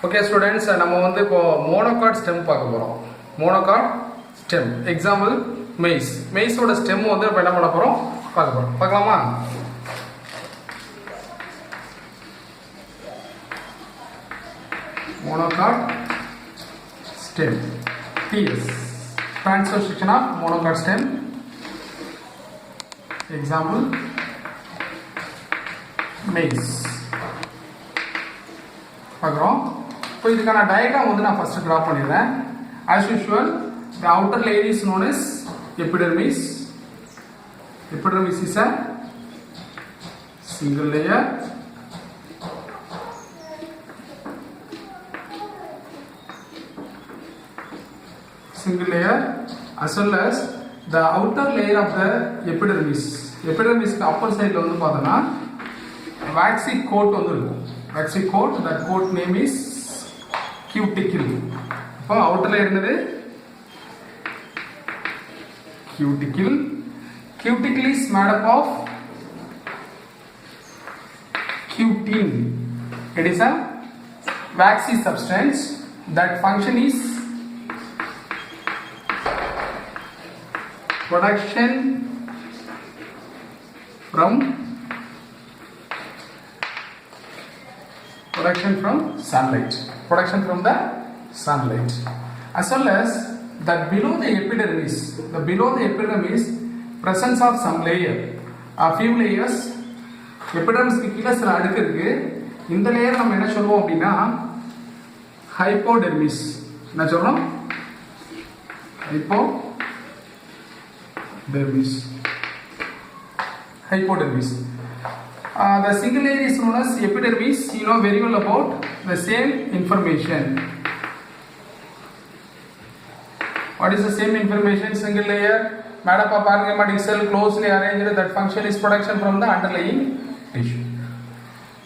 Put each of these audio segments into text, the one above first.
Okay students, நம்ம வந்து இப்போ மோனோகாட் ஸ்டெம் பார்க்க போறோம். Monocot stem example maize. மெய்ஸோட ஸ்டெம் வந்து இப்போ என்ன பண்ண போறோம் பார்க்க போறோம். பார்க்கலாமா? Monocot stem TS translation of monocot stem. Example maize. பார்க்குறோம். இப்போ இதுக்கான டயக்ராம் வந்து நான் ஃபர்ஸ்ட் டிரா பண்ணிடுறேன். As usual, the outer layer is known as epidermis. Epidermis is a single layer. Single layer as well as the outer layer of the epidermis. Epidermis க்கு upper side ல வந்து பார்த்தோம்னா waxy coat வந்து இருக்கும். Waxy coat, that coat name is cuticle. இப்போ outer layer என்னது? Cuticle. Cuticle is made up of cutin. It is a waxy substance that function is production from sunlight, production from the sunlight, as well as that below the epidermis presence of some layer, a few layers. epidermis க்கு கீழ சில அடுக்கு இருக்கு. இந்த layer நம்ம என்ன சொல்லுவோம் அப்படின்னா hypodermis. என்ன சொல்றோம்? Hypodermis. The single layer is known as epidermis. You know very well about the same information. What is the same information? Single layer made up of parenchymatic cell closely arranged. That function is production from the underlying tissue.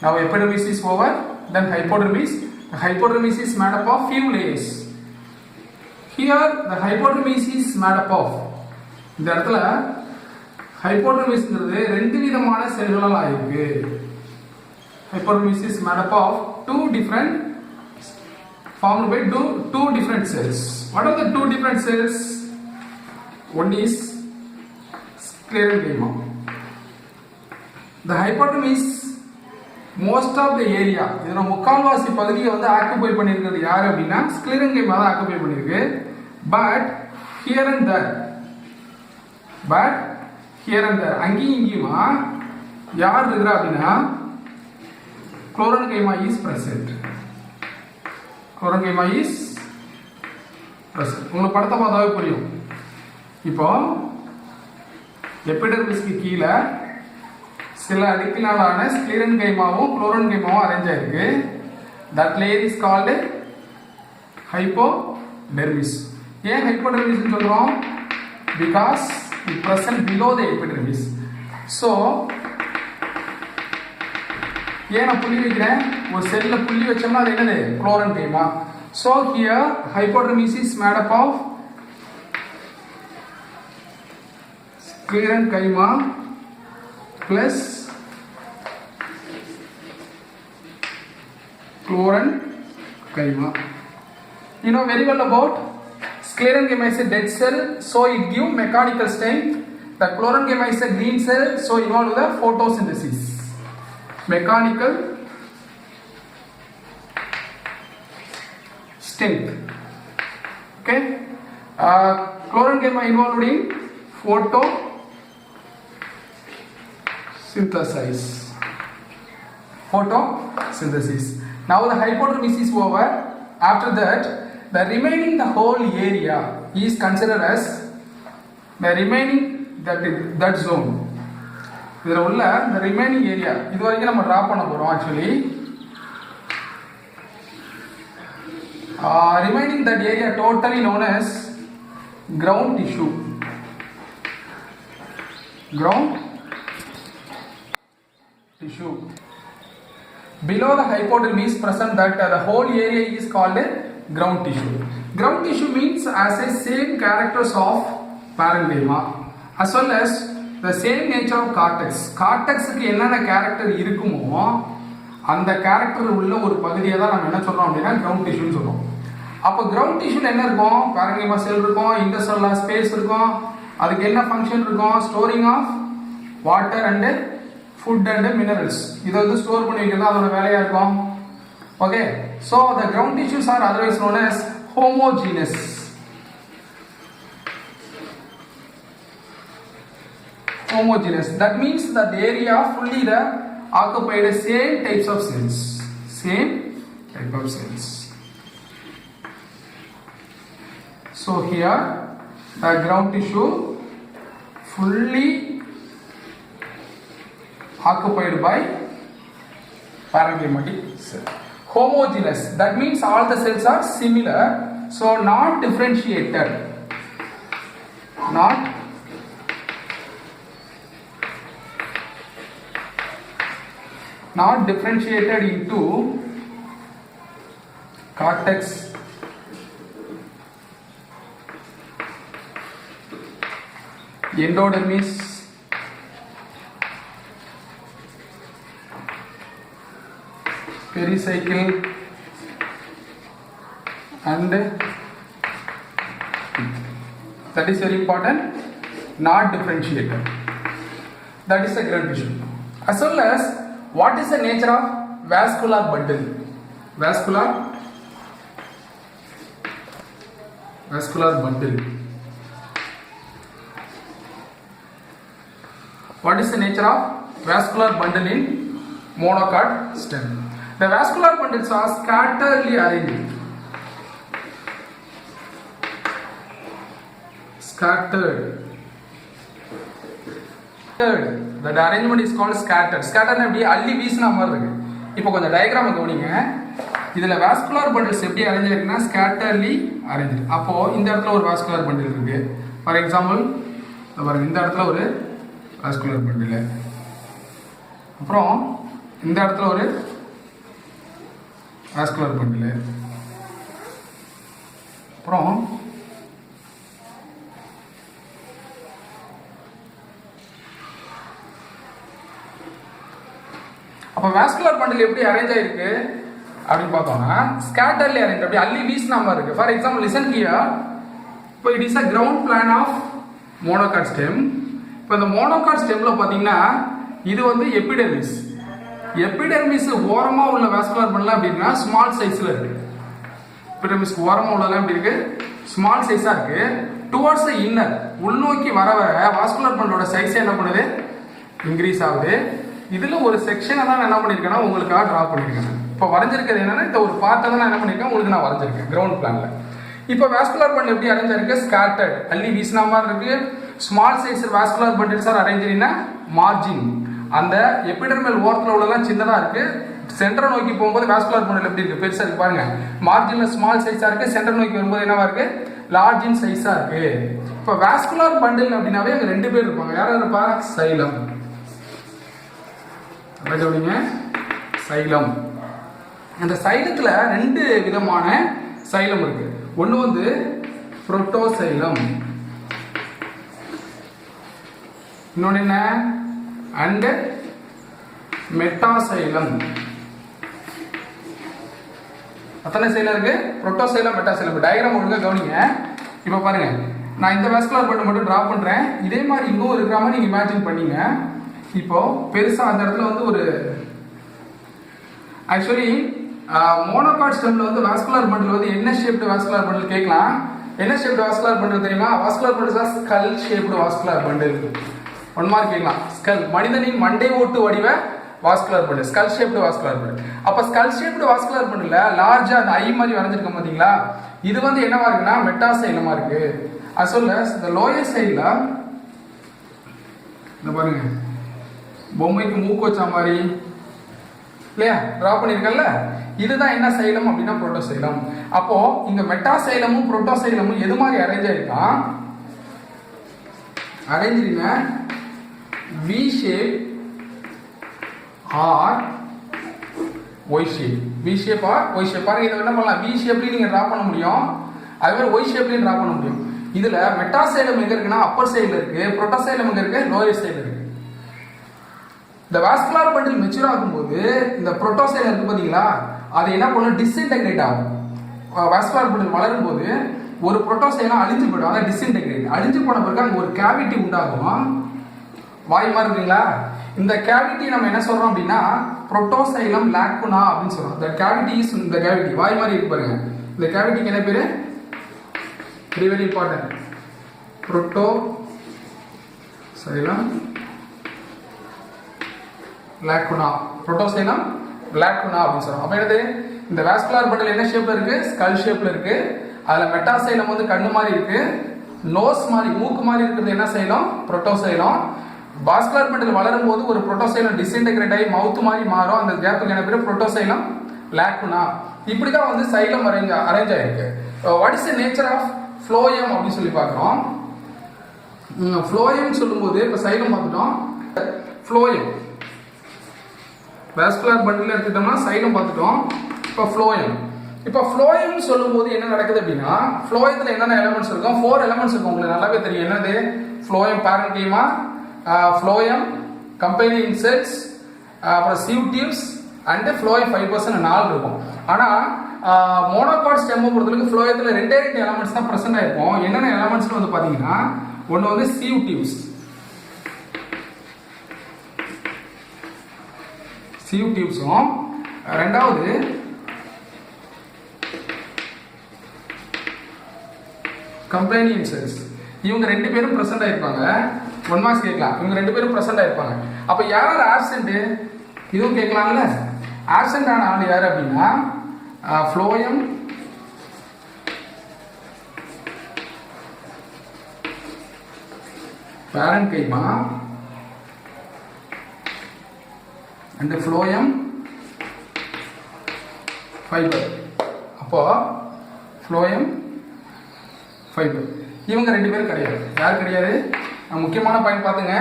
Now epidermis is over. Then hypodermis. The hypodermis is made up of few layers. Here the hypodermis is made up of. இந்த இடத்துல ஹைபோடெர்மிஸ்ங்கிறது ரெண்டு விதமான செல்களால் ஆயிருக்கு. Hypodermis is made up of formed by two different cells. What are the two different cells? One is sclerenchyma. The hypodermis most of the area, இதோட முக்கால்வாசி பகுதியை வந்து ஆக்குபை பண்ணியிருக்கிறது யார் அப்படின்னா sclerenchyma தான் ஆக்குபை பண்ணியிருக்கு. But here and there அங்கேயும் இங்கேயுமா யார் இருக்கிறா அப்படின்னா chloroenchyma is present. chloroenchyma is present. உங்களுக்கு படத்தை பார்த்தாவே புரியும். இப்போ எபிடெர்மிஸ்க்கு கீழே சில அடுக்கினாலான sclerenchymaவும் chloroenchymaவும் அரேஞ்ச் ஆயிருக்கு. that layer is called hypodermis. ஏன் hypodermis சொல்றோம்? because it present below the epidermis. So ஏன் புள்ளி வைக்கிறேன்? ஒரு செல்ல புள்ளி வச்சோம்னா அது என்னது? chloroenchyma. So here hypodermis is made up of sclerenchyma plus chloroenchyma. You know very well about sclerenchyma is a dead cell, so it gives mechanical strength. The chloroenchyma is a green cell, so involved with the photosynthesis. Mechanical strength. Okay. Chloroenchyma involved in photosynthesis. Now the hypodermis is over. After that, the remaining the whole area is considered as the remaining that zone. இதில் உள்ள the remaining area இது வரைக்கும் நம்ம draw பண்ண போறோம். Actually remaining that area totally known as ground tissue. Below the hypodermis present that the whole area is called ground tissue. Ground tissue means as a same characters of parenchyma as well as the same nature of cortex. cortex க்கு என்னென்ன character இருக்குமோ அந்த character உள்ள ஒரு பகுதியை தான் நம்ம என்ன சொல்றோம் அப்படின்னா கிரவுண்ட் டிஷ்யூன்னு சொல்றோம். அப்போ கிரவுண்ட் டிஷ்யூல என்ன இருக்கும்? பேரன்கிமா செல் இருக்கும், இன்டர்செல்லுலார் ஸ்பேஸ் இருக்கும். அதுக்கு என்ன ஃபங்க்ஷன் இருக்கும்? Storing of water and food and minerals. இதை வந்து ஸ்டோர் பண்ணி வைக்கிறது அதோட வேலையா இருக்கும். Okay, so the ground tissues are otherwise known as homogeneous. Homogeneous. That means that the area fully occupied same types of cells. Same type of cells. So here the ground tissue fully occupied by parenchymatic cell. Homogeneous. That means all the cells are similar. So not differentiated. Not differentiated into cortex, endodermis, pericycle and that is very important, not differentiated. That is the ground tissue. As well as what is the nature of vascular bundle? Vascular bundle. What is the nature of vascular bundle in monocot stem? The vascular bundles are scatteredly arranged. Scattered. That arrangement is called scattered. Scattered அப்படியே அள்ளி வீசின மாதிரி இருக்கு. இப்போ கொஞ்சம் diagram கவனிங்க. இதுல vascular bundles எப்படி அரேஞ்ச் இருக்குன்னா ஸ்கேட்டர்லி அரேஞ்ச். அப்போ இந்த இடத்துல ஒரு வாஸ்குலர் பண்டில் இருக்கு. ஃபார் எக்ஸாம்பிள் பாருங்க, இந்த இடத்துல ஒரு வாஸ்குலர் பண்டில், அப்புறம் இந்த இடத்துல ஒரு வாஸ்குலர் பண்டில், அப்புறம் அப்போ வாஸ்குலர் பண்டில் எப்படி அரேஞ்ச் ஆயிருக்கு அப்படின்னு பார்த்தோம்னா ஸ்கேட்டர்லி அரேஞ்ச், அப்படி அள்ளி வீசின மாதிரி இருக்கு. For example listen here. இப்போ it is a ground plan of monocot stem. இப்போ இந்த மோனோகாட் ஸ்டெம்ல பார்த்தீங்கன்னா இது வந்து எபிடெர்மிஸ். எபிடெர்மிஸ் ஓரமா உள்ள வாஸ்குலர் பண்டில் அப்படின்னா ஸ்மால் சைஸ்ல இருக்கு. எபிடெர்மிஸ்க்கு ஓரமா உள்ளதெல்லாம் எப்படி இருக்கு? ஸ்மால் சைஸா இருக்கு. டுவர்ட்ஸ் த இன்னர், உள்நோக்கி வர வர வாஸ்குலர் பண்டோட சைஸ் என்ன பண்ணுது? இன்க்ரீஸ் ஆகுது. இதுல ஒரு செக்ஷனை தான் நான் என்ன பண்ணிருக்கேன்னா உங்களுக்காக டிரா பண்ணிருக்கேன். இப்போ வரைஞ்சிருக்கிறது என்னன்னா இந்த ஒரு பார்ட்டை தான் நான் என்ன பண்ணிருக்கேன் உங்களுக்கு நான் வரைஞ்சிருக்கேன் கிரவுண்ட் பிளான்ல. இப்போ வாஸ்குலர் பண்டில் எப்படி அரேஞ்ச் ஆயிருக்கு? ஸ்கேட்டர்ட், அள்ளி வீசின மாதிரி இருக்கு. Small size vascular bundles are arrange in margin. அந்த எபிடெர்மல் ஓரத்தில் உள்ளதெல்லாம் சின்னதா இருக்கு. சென்டரை நோக்கி போகும்போது வாஸ்குலர் பண்டில் எப்படி இருக்கு? பெருசா இருக்கு பாருங்க. மார்ஜின்ல ஸ்மால் சைஸா இருக்கு, சென்டர் நோக்கி வரும்போது என்னவா இருக்கு? லார்ஜ் இன் சைஸா இருக்கு. இப்போ வாஸ்குலர் பண்டில் அப்படின்னாவே அங்க ரெண்டு பேர் இருப்பாங்க. யாரும் இருப்பா? சைலம். சைலம். அந்த சைலத்துல ரெண்டு விதமான சைலம் இருக்கு. ஒண்ணு வந்து புரோட்டோசைலம், இன்னொன்னு என்ன? And metaxylem. அத்தனை சைலம் இருக்கு, புரோட்டோசைலம், மெட்டாசைலம். டயக்ராம் ஒழுங்கா கவனிங்க. இப்ப பாருங்க, நான் இந்த வாஸ்குலர் பண்டில் மட்டும் டிரா பண்றேன். இதே மாதிரி இன்னும் இருக்கிற மாதிரி நீங்க இமேஜின் பண்ணீங்க. இப்போ பெருசா அந்த இடத்துல வந்து ஒரு ஆக்சுவலி மோனோகாட் ஸ்டெம்ல வந்து வாஸ்குலர் பண்டில் வந்து என்ன ஷேப்டு வாஸ்குலர் பண்டில் கேட்கலாம். என்ன ஷேப்டு வாஸ்குலர் பண்டில் தெரியுமா? Vascular bundle skull shaped vascular bundle. One mark கேட்கலாம். ஸ்கல், மனிதனின் மண்டை ஓட்டு வடிவ vascular bundle, skull shaped vascular bundle. அப்ப ஸ்கல் ஷேப்டு வாஸ்குலர் பண்டில் லார்ஜா அந்த ஐ மாதிரி வரைஞ்சிருக்கோம் பாத்தீங்களா? இது வந்து என்னவா இருக்குன்னா மெட்டாசைலமா இருக்கு. as well as the lower side ல இந்த பாருங்க, பொம்மைக்கு மூக்கு வச்ச மாதிரி இல்லையா டிரா பண்ணிருக்கல, இதுதான் என்ன சைலம் அப்படின்னா புரோட்டோசைலம். அப்போ இங்க மெட்டாசைலமும் புரோட்டோசைலமும் எது மாதிரி அரேஞ்ச் ஆயிருக்கா? Arrange in V shape or Y shape. V shape or Y shape. பாருங்க, இதை என்ன பண்ணலாம்? V ஷேப்லயும் நீங்க டிரா பண்ண முடியும், அதே மாதிரி Y ஷேப்லயும் டிரா பண்ண முடியும். இதுல மெட்டாசைலம் எங்க இருக்குன்னா அப்பர் சைடுல இருக்கு, புரோட்டோசைலம் எங்க இருக்கு? லோயர் சைடுல இருக்கு. இந்த வாஸ்குலர் பண்டில் மெச்சூர் ஆகும்போது இந்த புரோட்டோசைலம் இருக்கு பாத்தீங்களா, அது என்ன பண்ணும், டிஸ்இன்டெகிரேட் ஆகும். வாஸ்குலர் பண்டில் வளரும் போது ஒரு புரோட்டோசைலம் அழிஞ்சு போயிடும், அதான் டிஸ்இன்டெகிரேட். அழிஞ்சு போன பிறகு அங்கே ஒரு கேவிட்டி உண்டாகும், வாய் மாதிரி இருக்குங்களா. இந்த கேவிட்டி நம்ம என்ன சொல்றோம் அப்படின்னா புரோட்டோசைலம் லாக்குனா அப்படின்னு சொல்றோம். இந்த கேவிட்டி இஸ், இந்த கேவிட்டி வாய் மாதிரி இருக்கு பாருங்க, இந்த கேவிட்டிக்கு என்ன பேரு, very very important, protoxylem lacuna. Protoxylem lacuna அப்படின்னு சொல்றோம். அப்ப என்னது, இந்த வாஸ்குலர் பண்டில் என்ன ஷேப்ல இருக்கு, ஸ்கல் ஷேப்ல இருக்கு. அதுல மெட்டாசைலம் வந்து கண்ணு மாதிரி இருக்கு, நோஸ் மாதிரி மூக்கு மாதிரி இருக்கிறது என்ன சைலம், புரோட்டோசைலம். வாஸ்குலர் பண்டில் வளரும் போது ஒரு புரோட்டோசைலம் டிஸ்இன்டெகிரேட் ஆகி மவுத் மாதிரி மாறும், அந்த கேப்புக்கு என்ன பேரு, புரோட்டோசைலம் லாக்குனா. இப்படிதான் வந்து சைலம் அரேஞ்ச் ஆயிருக்கு. What is the nature of phloem அப்படின்னு சொல்லி பார்க்கிறோம். ஃப்ளோயம் சொல்லும்போது இப்ப சைலம் பார்த்துட்டோம், ஃப்ளோயம் வாஸ்குலர் பண்டில் எடுத்துட்டோம்னா சைலம் பார்த்துட்டோம். இப்போ ஃப்ளோயம், இப்போ ஃப்ளோயம் சொல்லும்போது என்ன நடக்குது அப்படின்னா, ஃப்ளோயத்தில் என்னென்ன எலமெண்ட்ஸ் இருக்கும், 4 எலமெண்ட்ஸ் இருக்கும், உங்களுக்கு நல்லாவே தெரியும். என்னது, ஃப்ளோயம் பேரன்கீமா, ஃப்ளோயம் கம்பெனிங் செல்ஸ், அப்புறம் சிவ் டியூப்ஸ் அண்ட் ஃப்ளோயம் ஃபைபர்ஸ் 4 இருக்கும். ஆனால் மோனோகாட் ஸ்டெம்மை பொறுத்தவரைக்கும் ஃப்ளோயத்தில் 2 எலமெண்ட்ஸ் தான் ப்ரெசென்ட் ஆயிருக்கும். என்னென்ன எலமெண்ட்ஸ் வந்து பார்த்தீங்கன்னா, ஒன்று வந்து சிவ் டியூப்ஸ், சிவ் டியூப்ஸும், ரெண்டாவது கம்பெனியன் செல்ஸ். இவங்க 2 பேரும் பிரசன்ட் ஆயிருப்பாங்க. 1 மார்க்ஸ் கேட்கலாம், இவங்க 2 பேரும் பிரசன்ட் ஆயிருப்பாங்க. அப்ப யார் ஆப்சென்ட், இதுவும் கேட்கலாம்ல. ஆப்சென்ட் ஆன ஆள் யாரு அப்படின்னா phloem parenchyma and phloem fibre. அப்போ ஃப்ளோயம் ஃபைபர் இவங்க 2 பேரும் கிடையாது. யார் கிடையாது, முக்கியமான பாயிண்ட் பார்த்துங்க.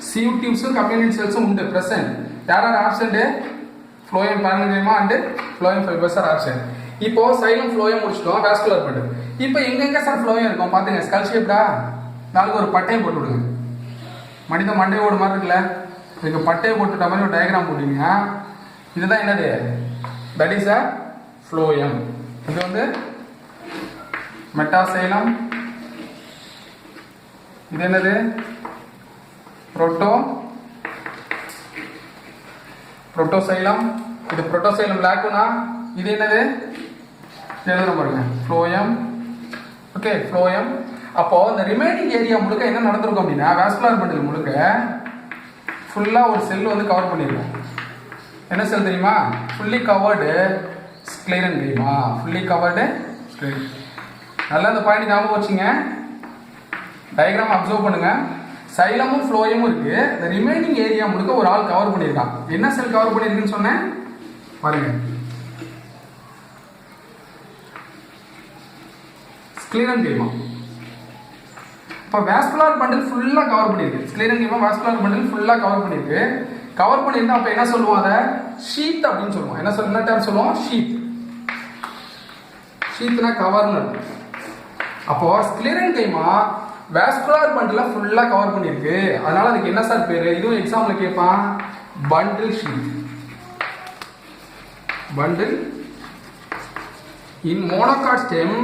சிவ் டியூப்ஸும் கம்பெனியன் செல்ஸும் உண்டு பிரசன்ட். யார் absent, phloem parenchyma and phloem fibres are absent. இப்போ சைலம் ஃப்ளோயம் முடிச்சிட்டோம், வாஸ்குலர் பண்டில். இப்போ எங்கெங்க சார் ஃப்ளோயம் இருக்கும் பாத்துங்க, ஸ்கல் ஷேப்டா, நாளைக்கு ஒரு பட்டையை போட்டு விடுங்க. மனித மண்டையோடு மாதிரி இருக்குல்ல, இதுக்கு பட்டையை போட்டுட்ட மாதிரி ஒரு டயக்ராம் போட்டீங்க. இதுதான் என்னது, தட் இஸ் அ ஃப்ளோயம். இது வந்து மெட்டாசைலம், இது என்னது புரோட்டோசைலம், இது புரோட்டோசைலம் லாக்குனா. இது என்னது எழுதுற பாருங்க, ஃப்ளோயம். Okay, phloem. அப்போ இந்த ரிமைனிங் ஏரியா முழுக்க என்ன நடந்திருக்கும் அப்படின்னா, வாஸ்குலர் பண்டில் முழுக்க ஃபுல்லா ஒரு செல் வந்து கவர் பண்ணிருக்கும். என்ன செல் தெரியுமா, ஃபுல்லி கவர்டு ஸ்க்ளெரன்கைமா, ஃபுல்லி கவர்டு ஸ்க்ளெரன். நல்லா இந்த பாயிண்ட் ஞாபகம் வச்சுங்க, டயக்ராம் அப்சர்வ் பண்ணுங்க. சைலமும் ஃப்ளோயமும் இருக்கு, இந்த ரிமைனிங் ஏரியா முழுக்க ஒரு ஆள் கவர் பண்ணியிருக்கான். என்ன செல் கவர் பண்ணியிருக்குன்னு சொன்னேன் பாருங்க, ஸ்க்ளெரன்கைமா. இப்போ வாஸ்குலர் பண்டில் ஃபுல்லா கவர் பண்ணியிருக்கு, ஸ்க்ளெரன்கைமா வாஸ்குலர் பண்டில் ஃபுல்லா கவர் பண்ணியிருக்கு. கவர் பண்ணியிருந்தா அப்போ என்ன சொல்லுவோம், அதை ஷீத் அப்படின்னு சொல்லுவோம். என்ன சொல்ல டேர்ம் சொல்லுவோம், ஷீத். ஷீத்னா கவர்னு. அப்போ ஸ்க்ளெரன்கைமா வாஸ்குலர் பண்டில ஃபுல்லா கவர் பண்ணிருக்கு, அதனால அதுக்கு என்ன சார் பேரு, இதுவும் எக்ஸாம்ல கேட்பான், bundle sheath. Bundle in monocot stem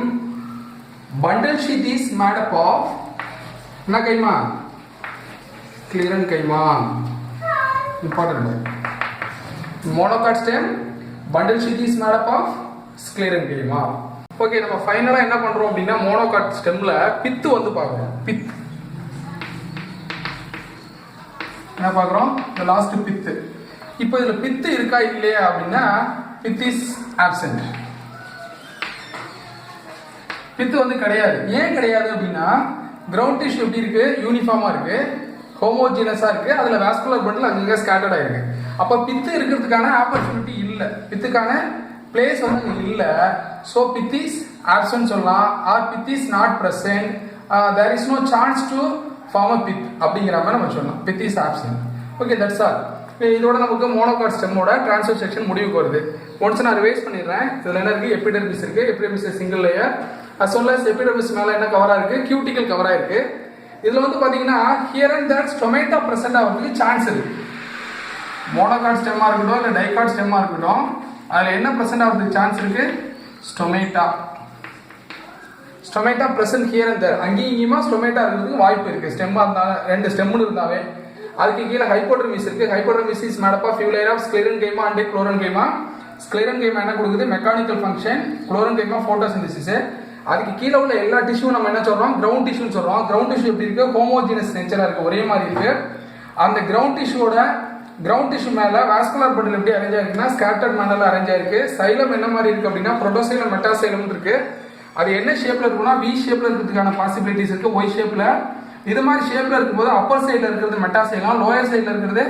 bundle sheath is made up of என்ன கைமா, ஸ்க்ளெரன்கைமா. important monocots stem bundle sheath is made up of sclerenchyma. Okay, நம்ம ஃபைனலா என்ன பண்றோம் அப்படின்னா, மோனோகாட் ஸ்டெம்ல பித்து வந்து பார்க்கறோம். பித் என்ன பார்க்கறோம், இந்த லாஸ்ட் பித்து. இப்போ இதுல பித்து இருக்கா இல்லையா அப்படின்னா, பித் இஸ் ஆப்சென்ட். பித்து வந்து கிடையாது. ஏன் கிடையாது அப்படின்னா, கிரவுண்ட் டிஷ்யூ எப்படி இருக்கு, யூனிஃபார்மா இருக்கு, ஹோமோஜினஸா இருக்கு, அதுல வாஸ்குலர் பண்டில் அங்கங்க ஸ்கேட்டர்ட் ஆயிருக்கு. அப்ப பித்து இருக்கிறதுக்கான ஆப்பர்ச்சுனிட்டி இல்ல, பித்துக்கான பிளேஸ் வந்து இல்ல. சோ பித் இஸ் ஆப்சென்ட் சொல்லலாம், or pith is not present, there is no chance to form a pith அப்படிங்கிற மாதிரி நம்ம சொல்லலாம். Pith is absent. Okay, that's all. இதோட நமக்கு மோனோகாட் ஸ்டெம்மோட டிரான்ஸ்ஃபர் செக்ஷன் முடிவுக்கு வருது. ஒன்ஸ் நான் ரிவைஸ் பண்ணிடுறேன். இதுல என்ன இருக்கு, எபிடெர்மிஸ் இருக்கு, epidermis single layer, as well as epidermis மேல என்ன கவரா இருக்கு, கியூட்டிகல் கவரா இருக்கு. இதுல வந்து பாத்தீங்கன்னா here and there stomata present ஆகிறதுக்கு சான்ஸ் இருக்கு. மோனோகாட் ஸ்டெம்மாக இருக்கட்டும் இல்லை டைகாட் ஸ்டெம்மாக இருக்கட்டும், அதில் என்ன ப்ரெசென்ட் ஆகிறதுக்கு சான்ஸ் இருக்குது? Stomata. Stomata present here and there, அங்கேயும் இங்கேயுமா ஸ்டொமேட்டா இருக்கிறதுக்கு வாய்ப்பு இருக்குது. ஸ்டெம்மாக இருந்தால் 2 ஸ்டெம்னு இருந்தாவே. அதுக்கு கீழே ஹைப்போடெர்மிஸ் இருக்குது. Hypodermis is made up of few layers of sclerenchyma and chloronchyma. Sclerenchyma என்ன கொடுக்குது? Mechanical function. Chlorenchyma photosynthesis. அதுக்கு கீழே உள்ள எல்லா டிஷ்யூ நம்ம என்ன சொல்றோம்? கிரவுண்ட் டிஷ்யூன்னு சொல்றோம். கிரவுண்ட் டிஷ்யூ எப்படி இருக்கு? ஹோமோஜினஸ் நேச்சரா இருக்கு, ஒரே மாதிரி இருக்கு. அந்த கிரவுண்ட் டிஷ்யூ மேல வாஸ்குலர் பண்டில் எப்படி அரேஞ்ச் ஆயிருக்குன்னா ஸ்கேட்டர்ட் மேனர்ல அரேஞ்ச் ஆயிருக்கு. சைலம் என்ன மாதிரி இருக்கு அப்படின்னா புரோட்டோசைலம் மெட்டாசைலம் இருக்கு. அது என்ன ஷேப்ல இருக்குன்னா வி ஷேப்ல இருக்கிறதுக்கான பாசிபிலிட்டிஸ் இருக்கு, ஒய் ஷேப்ல. இது மாதிரி ஷேப்ல இருக்கும்போது அப்பர் சைடுல இருக்கிறது மெட்டாசைலம், லோயர் சைடுல இருக்கிறது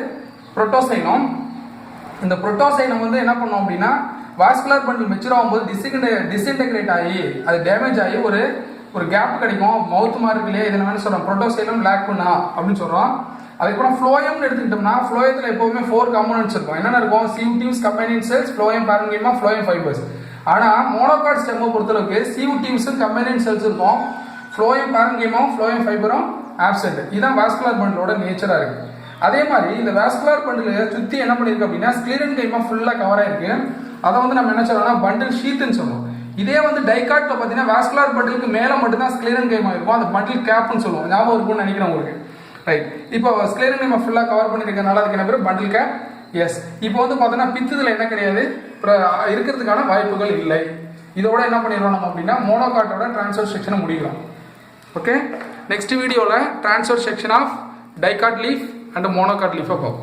புரோட்டோசைலம். இந்த புரோட்டோசைலம் வந்து என்ன பண்ணும் அப்படின்னா வாஸ்குலர் பண்டில் மெச்சூர் ஆகும்போது டிஸ்இன்டெகிரேட் ஆகி அது டேமேஜ் ஆகி ஒரு கேப் கிடைக்கும். மவுத் மாதிரி இருக்கு இல்லையா, இதை என்ன சொல்றோம்? புரோட்டோசைலம் லாக்குனா அப்படின்னு சொல்றோம். அதுக்கப்புறம் ஃப்ளோயம்னு எடுத்துக்கிட்டோம்னா ஃப்ளோயத்தில் எப்பவுமே 4 காம்போனன்ட்ஸ் இருக்கும். என்னென்ன இருக்கும்? Sieve tubes, companion cells, phloem parenchyma, phloem fibres. ஆனால் மோனோகாட் ஸ்டெம்மை பொறுத்தளவுக்கு சியூட்டிவ்ஸும் கம்பைனிங் செல்ஸ் இருக்கும், ஃப்ளோயம் பாரன்கைமாவும் ஃப்ளோயம் ஃபைபரும் ஆப்சென்ட். இதுதான் வாஸ்குலர் பண்டிலோட நேச்சரா இருக்கு. அதே மாதிரி இந்த வாஸ்குலர் பண்டில் சுற்றி என்ன பண்ணிருக்கு அப்படின்னா ஸ்க்ளெரன்கைமா ஃபுல்லாக கவர் ஆயிருக்கு. அதை வந்து நம்ம என்ன சொல்றோம்னா பண்டில் ஷீட்னு சொல்லுவோம். இதே வந்து டைகாட்ல பார்த்தீங்கன்னா வாஸ்குலர் பண்டிலுக்கு மேலே மட்டும்தான் ஸ்க்ளெரன்கைமா இருக்கும், அந்த பண்டில் கேப்னு சொல்லுவோம். ஞாபகம் இருக்கும்னு நினைக்கிறேன் உங்களுக்கு. ரைட், இப்போ ஸ்க்ளெரன்கைமா ஃபுல்லாக கவர் பண்ணிருக்கனால அதுக்கு என்ன பேர்? Bundle gap. எஸ், இப்போ வந்து பார்த்தோன்னா பித்துதில் என்ன கிடையாது, இருக்கிறதுக்கான வாய்ப்புகள் இல்லை. இதோட என்ன பண்ணிடுறோம் நம்ம அப்படின்னா மோனோகாட்டோட டிரான்ஸ்வர் செக்ஷனை முடிக்கிறோம். ஓகே, நெக்ஸ்ட் வீடியோவில் transverse section of dicot leaf and monocot லீஃபை பார்ப்போம்.